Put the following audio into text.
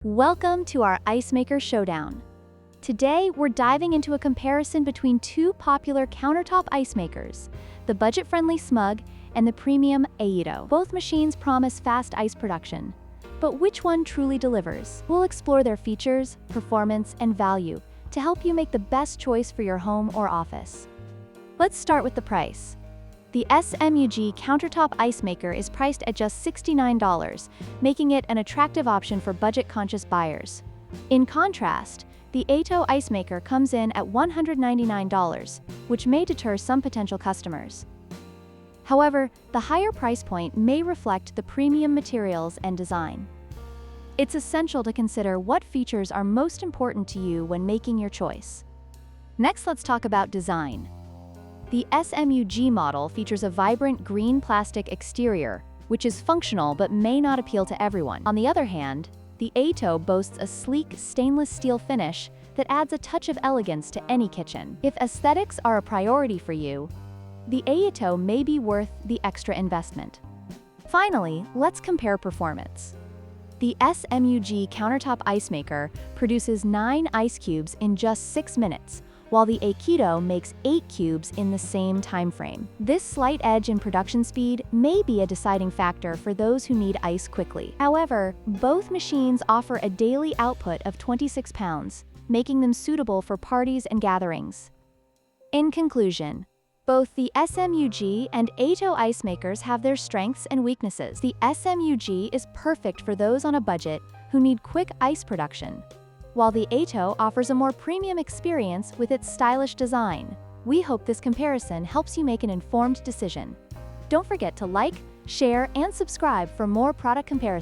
Welcome to our Ice Maker Showdown. Today, we're diving into a comparison between two popular countertop ice makers, the budget-friendly Smug and the premium Aeitto. Both machines promise fast ice production, but which one truly delivers? We'll explore their features, performance, and value to help you make the best choice for your home or office. Let's start with the price. The Smug countertop ice maker is priced at just $69, making it an attractive option for budget-conscious buyers. In contrast, the Aeitto ice maker comes in at $199, which may deter some potential customers. However, the higher price point may reflect the premium materials and design. It's essential to consider what features are most important to you when making your choice. Next, let's talk about design. The Smug model features a vibrant green plastic exterior, which is functional but may not appeal to everyone. On the other hand, the Aeitto boasts a sleek stainless steel finish that adds a touch of elegance to any kitchen. If aesthetics are a priority for you, the Aeitto may be worth the extra investment. Finally, let's compare performance. The Smug countertop ice maker produces 9 ice cubes in just 6 minutes, while the Aeitto makes 8 cubes in the same time frame. This slight edge in production speed may be a deciding factor for those who need ice quickly. However, both machines offer a daily output of 26 pounds, making them suitable for parties and gatherings. In conclusion, both the Smug and Aeitto ice makers have their strengths and weaknesses. The Smug is perfect for those on a budget who need quick ice production, while the Aeitto offers a more premium experience with its stylish design. We hope this comparison helps you make an informed decision. Don't forget to like, share, and subscribe for more product comparisons.